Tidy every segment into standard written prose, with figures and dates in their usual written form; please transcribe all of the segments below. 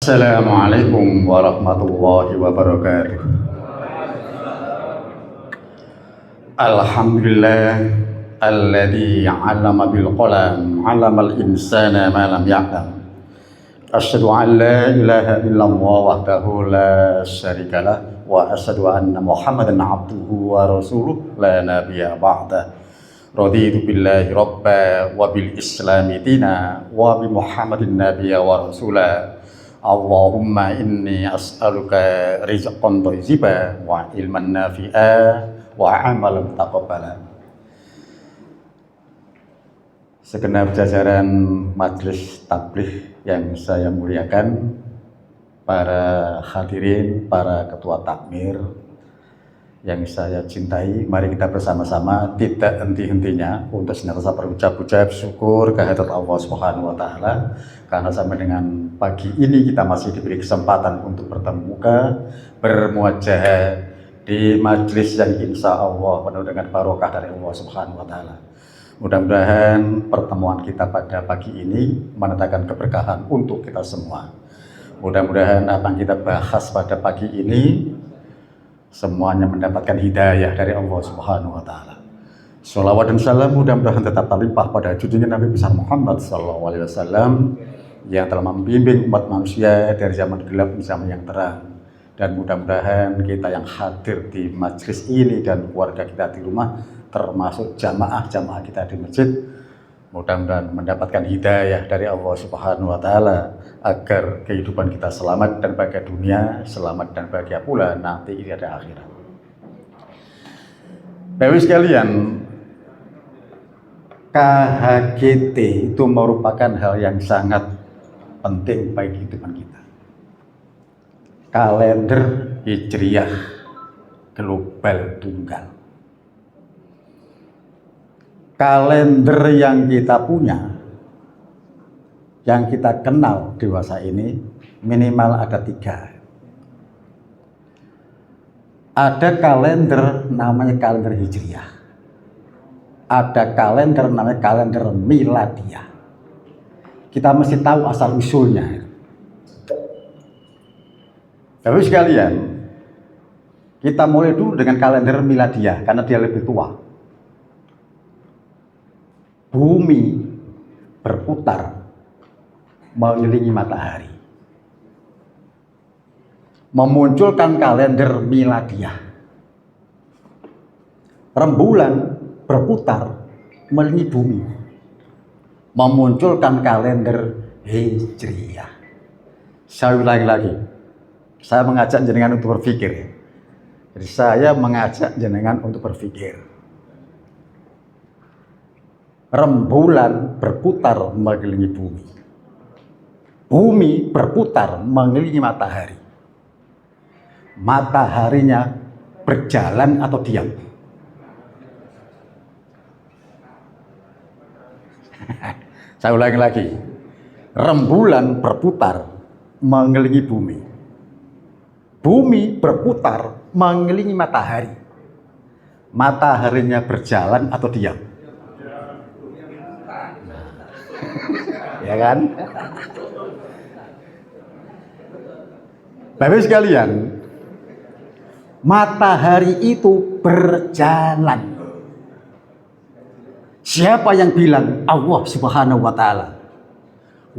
Assalamualaikum warahmatullahi wabarakatuh. Alhamdulillah alladzi 'allama bil qalam 'allamal insana ma lam ya'lam. Asyhadu an la ilaha illallah wahdahu la syarikalah wa asyhadu anna Muhammadan 'abduhu wa rasuluh la nabiyya ba'da. Raditu billahi rabba wa bil islami dina wa bi Muhammadin nabiyya wa rasulah. Allahumma inni as'aluka rizqan thayyiban wa ilman nafi'a wa amalan taqabbala. Segenap jajaran majelis tabligh yang saya muliakan, para hadirin, para ketua takmir yang saya cintai, mari kita bersama-sama tidak henti-hentinya untuk senantiasa berucap syukur kehadirat Allah Subhanahu wa taala, karena sampai dengan pagi ini kita masih diberi kesempatan untuk bertemu muka, bermuajah di majelis yang insya Allah penuh dengan barokah dari Allah Subhanahu wa taala. Mudah-mudahan pertemuan kita pada pagi ini mendatangkan keberkahan untuk kita semua. Mudah-mudahan apa yang kita bahas pada pagi ini semuanya mendapatkan hidayah dari Allah Subhanahu wa taala. Shalawat dan salam mudah-mudahan tetap terlimpah pada junjungan Nabi besar Muhammad sallallahu alaihi wasallam yang telah membimbing umat manusia dari zaman gelap ke zaman yang terang. Dan mudah-mudahan kita yang hadir di majelis ini dan keluarga kita di rumah, termasuk jamaah-jamaah kita di masjid, mudah-mudahan mendapatkan hidayah dari Allah Subhanahu wa taala agar kehidupan kita selamat dan bahagia dunia, selamat dan bahagia pula nanti di akhirat. Bapak sekalian, KHGT itu merupakan hal yang sangat penting bagi kehidupan kita. Kalender Hijriah global tunggal. Kalender yang kita punya, yang kita kenal dewasa ini, minimal ada 3. Ada kalender namanya kalender Hijriah. Ada kalender namanya kalender Miladiah. Kita mesti tahu asal usulnya. Bapak sekalian, kita mulai dulu dengan kalender Miladiah karena dia lebih tua. Bumi berputar mengelilingi matahari, memunculkan kalender Miladiah. Rembulan berputar mengelilingi bumi, memunculkan kalender Hijriah. Saya ulangi lagi, saya mengajak jenengan untuk berpikir. Jadi saya mengajak jenengan untuk berpikir. Rembulan berputar mengelilingi bumi. Bumi berputar mengelilingi matahari. Mataharinya berjalan atau diam? Saya ulangi lagi. Rembulan berputar mengelilingi bumi. Bumi berputar mengelilingi matahari. Mataharinya berjalan atau diam? Ya kan? Bapak sekalian, matahari itu berjalan. Siapa yang bilang? Allah Subhanahu wa taala.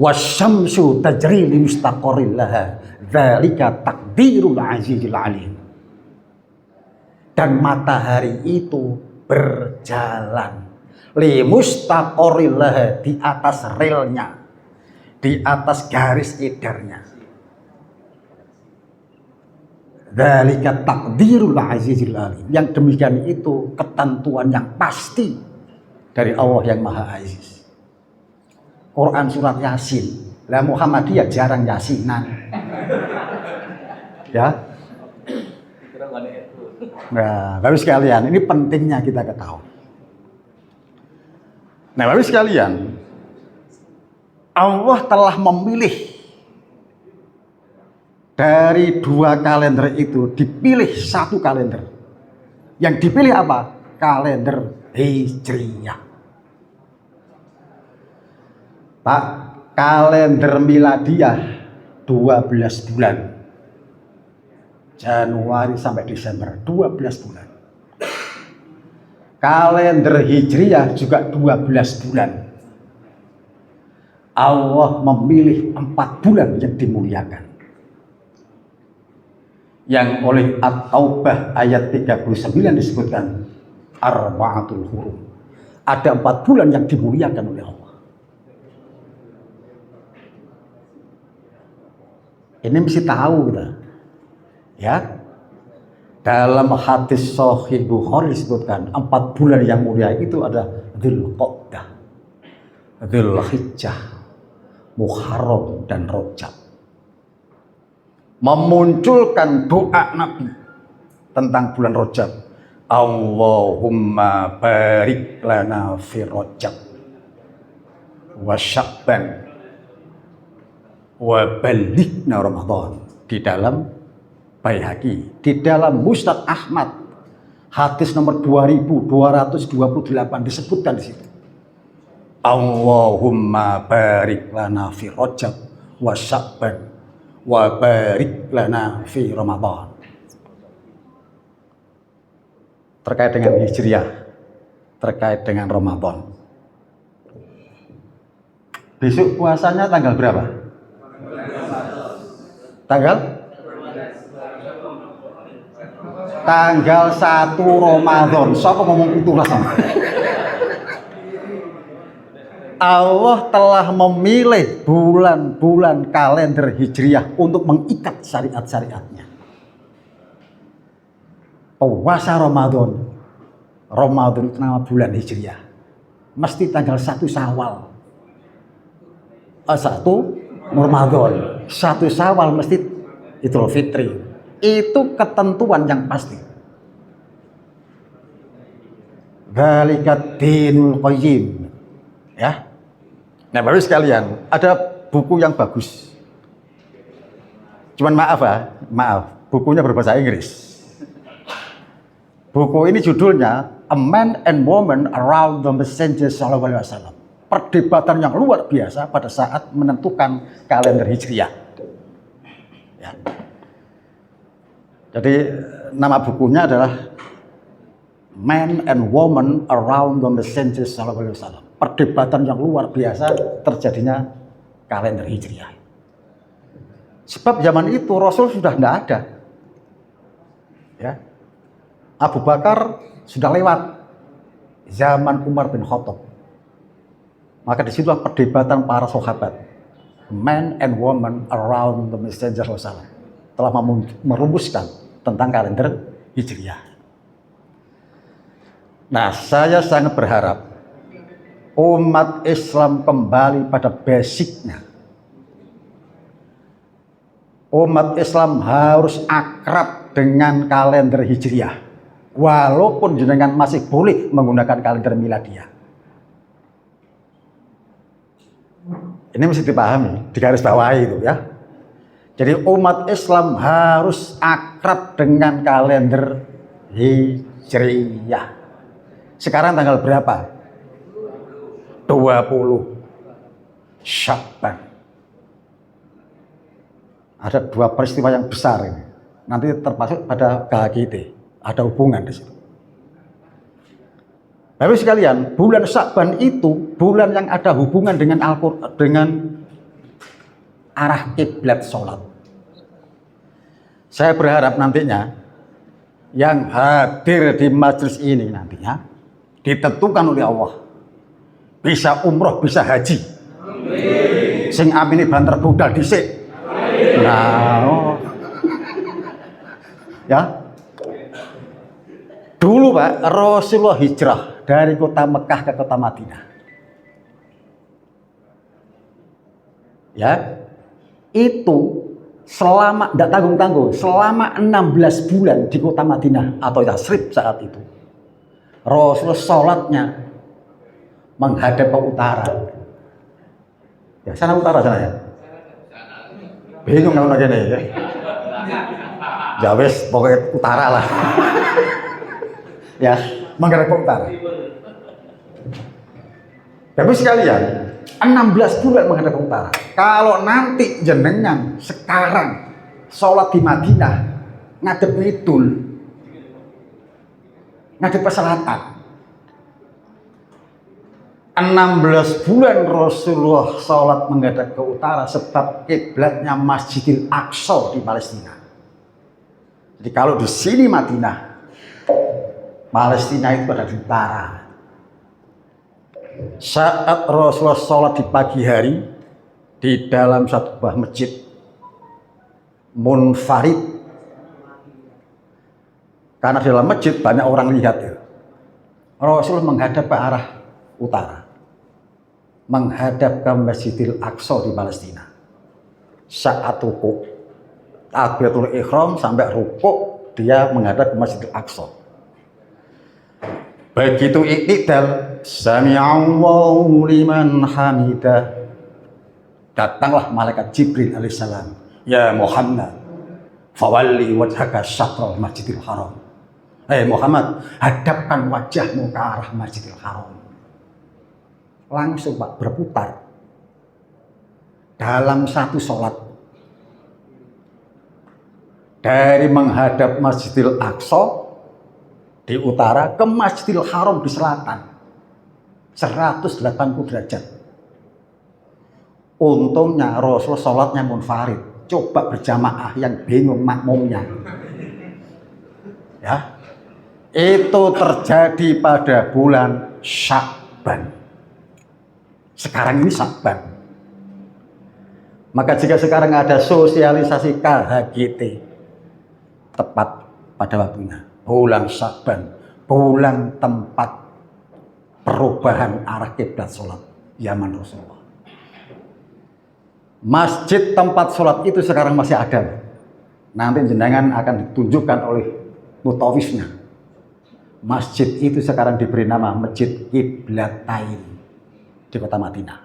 Wasyamsu tajri li mustaqarrin laha, dzalika takdirul azizil alim. Dan matahari itu berjalan li mustaqarrin laha, di atas relnya, di atas garis edarnya. Dzalika takdirul azizil alim. Yang demikian itu ketentuan yang pasti dari Allah yang Maha Aziz. Quran surat Yasin. Lah Muhammadiyah jarang yasinan. Ya. Nah, Bapak sekalian, ini pentingnya kita ketahui. Nah, Bapak sekalian, Allah telah memilih dari 2 kalender itu, dipilih 1 kalender. Yang dipilih apa? Kalender Hijriah. Pak, kalender Miladiah 12 bulan. Januari sampai Desember, 12 bulan. Kalender Hijriah juga 12 bulan. Allah memilih 4 bulan yang dimuliakan. Yang oleh At-Taubah ayat 39 disebutkan Arba'atul Hurum. Ada 4 bulan yang dimuliakan oleh Allah. Ini mesti tahu kita. Ya. Dalam hadis Sahih Bukhari disebutkan 4 bulan yang mulia itu ada Dzulqa'dah, Dzulhijjah, Muharram dan Rajab. Memunculkan doa Nabi tentang bulan Rajab. Allahumma barik lana fi Rajab wa Sya'ban wa ballighna Ramadan. Di dalam Baihaqi, di dalam Musnad Ahmad, hadis nomor 2228 disebutkan di situ. Allahumma barik lana fi Rajab wa Sya'ban wa barik lana fi Ramadan. Terkait dengan Hijriah, terkait dengan Ramadan. Besok puasanya tanggal berapa? Tanggal 1 Ramadan. Siapa ngomong itu lah? Allah telah memilih bulan-bulan kalender Hijriah untuk mengikat syariat-syariatnya. Puasa Ramadan. Ramadan itu nama bulan Hijriah. Mesti tanggal 1 Syawal. 1 Ramadan. 1 Syawal mesti Idul Fitri. Itu ketentuan yang pasti. Dzalikat dinul qayyim. Ya. Nah, Bapak sekalian, ada buku yang bagus. Cuman maaf, bukunya berbahasa Inggris. Buku ini judulnya A Man and Woman Around the Messenger Sallallahu Alaihi Wasallam. Perdebatan yang luar biasa pada saat menentukan kalender Hijriah. Ya. Jadi nama bukunya adalah Man and Woman Around the Messenger Sallallahu Alaihi Wasallam. Perdebatan yang luar biasa terjadinya kalender Hijriah. Sebab zaman itu Rasul sudah tidak ada. Ya. Abu Bakar sudah lewat zaman Umar bin Khattab. Maka disitulah perdebatan para sahabat. Man and woman around the messenger Rasulullah telah merumuskan tentang kalender Hijriah. Nah, saya sangat berharap umat Islam kembali pada basicnya. Umat Islam harus akrab dengan kalender Hijriah. Walaupun jenengan masih boleh menggunakan kalender miladiah. Ini mesti dipahami, digarisbawahi itu ya. Jadi umat Islam harus akrab dengan kalender Hijriah. Sekarang tanggal berapa? 20 Sya'ban. Ada 2 peristiwa yang besar ini. Nanti termasuk pada KHGT. Ada hubungan di situ. Bapak sekalian, bulan Sya'ban itu bulan yang ada hubungan dengan Al-Qur'an, dengan arah kiblat sholat. Saya berharap nantinya yang hadir di majelis ini nantinya ditentukan oleh Allah. Bisa umroh, bisa haji. Amin. Sing amini banter budal dhisik. Nah, ya. Dulu Pak, Rasulullah hijrah dari kota Mekah ke kota Madinah. Ya, itu selama, tidak tanggung-tanggung, selama 16 bulan di kota Madinah atau Yasrib saat itu. Rasulullah sholatnya menghadap ke utara. Ya, sana utara sana ya. Bingung kalau lagi nih ya. Ya wes, pokoknya utara lah. Ya, menghadap ke utara. Tapi sekalian, 16 bulan menghadap ke utara. Kalau nanti jenengan sekarang sholat di Madinah ngadep ngidul, ngadep ke selatan. 16 bulan Rasulullah sholat menghadap ke utara sebab kiblatnya Masjidil Aqsa di Palestina. Jadi kalau di sini Madinah, Palestina itu ada di utara. Saat Rasulullah sholat di pagi hari di dalam satu buah masjid munfarid, karena di dalam masjid banyak orang lihat ya. Rasulullah menghadap ke arah utara, menghadap ke Masjidil Aqsa di Palestina. Saat rukuk, takbiratul ihram sampai rukuk dia menghadap ke Masjidil Aqsa. Begitu iktidal, sami'allahu liman hamidah, datanglah malaikat Jibril alaihissalam. Ya Muhammad, fawalli wajhaka syatral Masjidil Haram. Muhammad, hadapkan wajahmu ke arah Masjidil Haram. Langsung Pak berputar dalam satu sholat dari menghadap Masjidil Aqsa di utara ke Masjidil Haram di selatan 180 derajat. Untungnya Rasul sholatnya munfarid, coba berjamaah yang bingung makmumnya ya. Itu terjadi pada bulan Sya'ban. Sekarang ini Sya'ban. Maka jika sekarang ada sosialisasi KHGT, tepat pada waktunya. Bulan Sya'ban, bulan tempat perubahan arah kiblat sholat zaman Rasulullah. Masjid tempat sholat itu sekarang masih ada. Nanti jenengan akan ditunjukkan oleh mutawifnya. Masjid itu sekarang diberi nama Masjid Qiblatain di kota Madinah.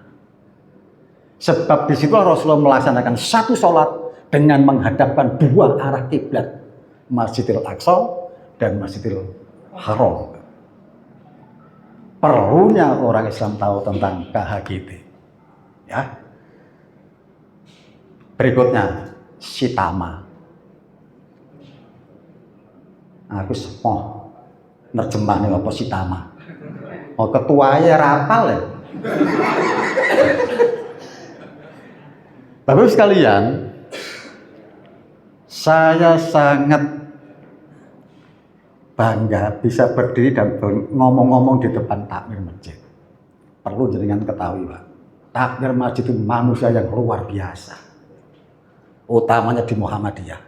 Sebab di situ Rasulullah melaksanakan satu sholat dengan menghadapkan dua arah kiblat, Masjidil Aqsa dan Masjidil Haram. Perlunya orang Islam tahu tentang KHGT. Ya. Berikutnya Sitama. Aku sepoh nerjemah nih apa Sitama. Oh ketuanya rapal ya. Bapak sekalian, saya sangat bangga bisa berdiri dan ngomong-ngomong di depan takmir masjid. Perlu jenengan ketahui Pak, takmir masjid itu manusia yang luar biasa, utamanya di Muhammadiyah.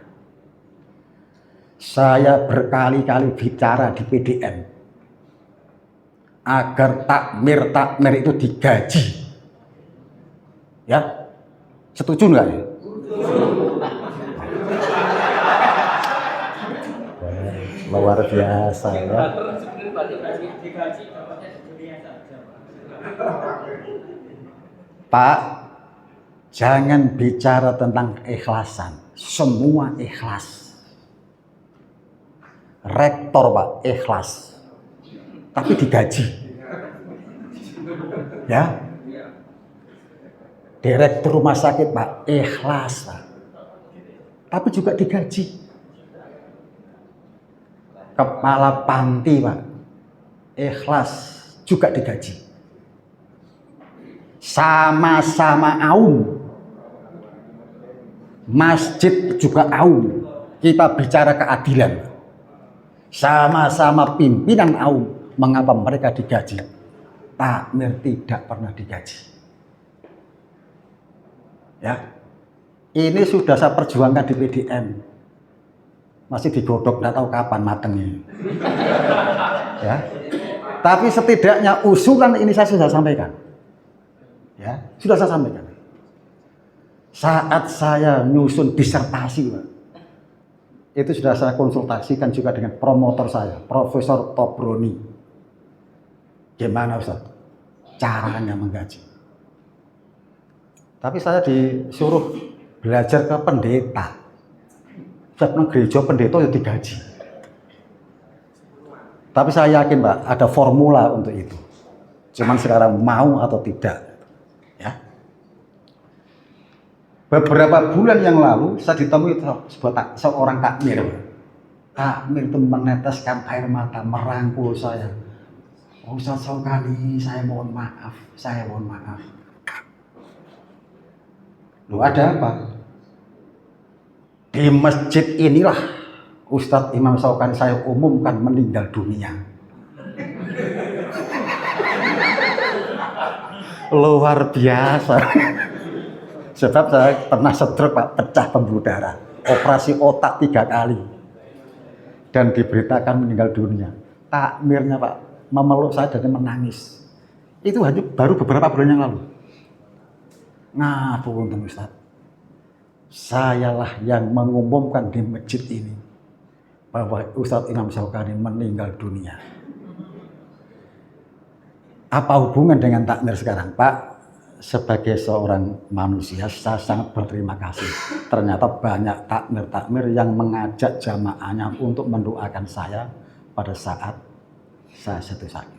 Saya berkali-kali bicara di PDM agar takmir itu digaji. Ya, setuju nggak ya? Luar biasa ya. Pak, jangan bicara tentang keikhlasan. Semua ikhlas. Rektor Pak, ikhlas. Tapi digaji. Ya. Direktur rumah sakit Pak, ikhlas Pak. Tapi juga digaji. Kepala panti Pak, ikhlas juga digaji. Sama-sama aum. Masjid juga aum. Kita bicara keadilan. Sama-sama pimpinan aum. Mengapa mereka digaji? Takmir tidak pernah digaji. Ya, ini sudah saya perjuangkan di PDM. Masih digodok, nggak tahu kapan matengnya. Ya, tapi setidaknya usulan ini saya sudah sampaikan. Ya, sudah saya sampaikan. Saat saya nyusun disertasi, Pak, itu sudah saya konsultasikan juga dengan promotor saya, Profesor Tobroni. Gimana Ustaz? Caranya menggaji. Tapi saya disuruh belajar ke pendeta. Saya gereja pendeta ya digaji. Tapi saya yakin Pak, ada formula untuk itu. Cuman sekarang mau atau tidak. Beberapa bulan yang lalu saya ditemui seorang takmir. Takmir itu meneteskan air mata, merangkul saya. Ustaz Syaukani, saya mohon maaf. Loh, ada apa? Di masjid inilah Ustadz Imam Syaukani saya umumkan meninggal dunia. Luar biasa. Sebab saya pernah stroke Pak, pecah pembuluh darah, operasi otak 3 kali, dan diberitakan meninggal dunia. Takmirnya Pak memeluk saya dan menangis. Itu hanya baru beberapa bulan yang lalu. Ngapunten Ustaz, sayalah yang mengumumkan di masjid ini bahwa Ustadz Imam Syaukani meninggal dunia. Apa hubungan dengan takmir sekarang Pak? Sebagai seorang manusia saya sangat berterima kasih. Ternyata banyak takmir-takmir yang mengajak jamaahnya untuk mendoakan saya pada saat saya jatuh sakit.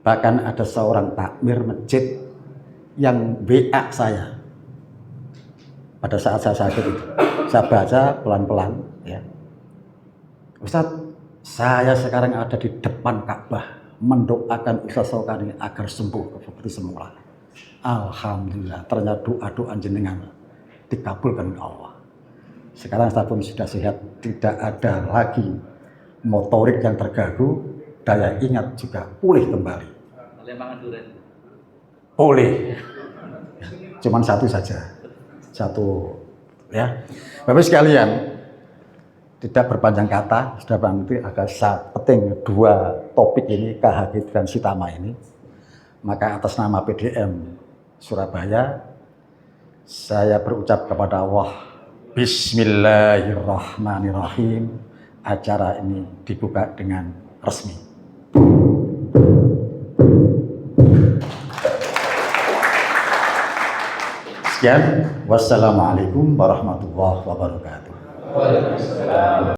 Bahkan ada seorang takmir masjid yang WA saya pada saat saya sakit itu. Saya baca pelan-pelan, ya. Ustadz, saya sekarang ada di depan Ka'bah mendoakan Ustadz Syaukani agar sembuh seperti semula. Alhamdulillah, ternyata doa-doa jenengan dikabulkan oleh Allah. Sekarang saya pun sudah sehat, tidak ada lagi motorik yang terganggu, daya ingat juga pulih kembali. Pulih. Cuman satu saja. Ya. Bapak sekalian, tidak berpanjang kata, sudah nanti agak penting 2 topik ini, KHG dan Sitama ini. Maka atas nama PDM Surabaya, saya berucap kepada Allah, Bismillahirrahmanirrahim. Acara ini dibuka dengan resmi. Sekian, wassalamualaikum warahmatullahi wabarakatuh.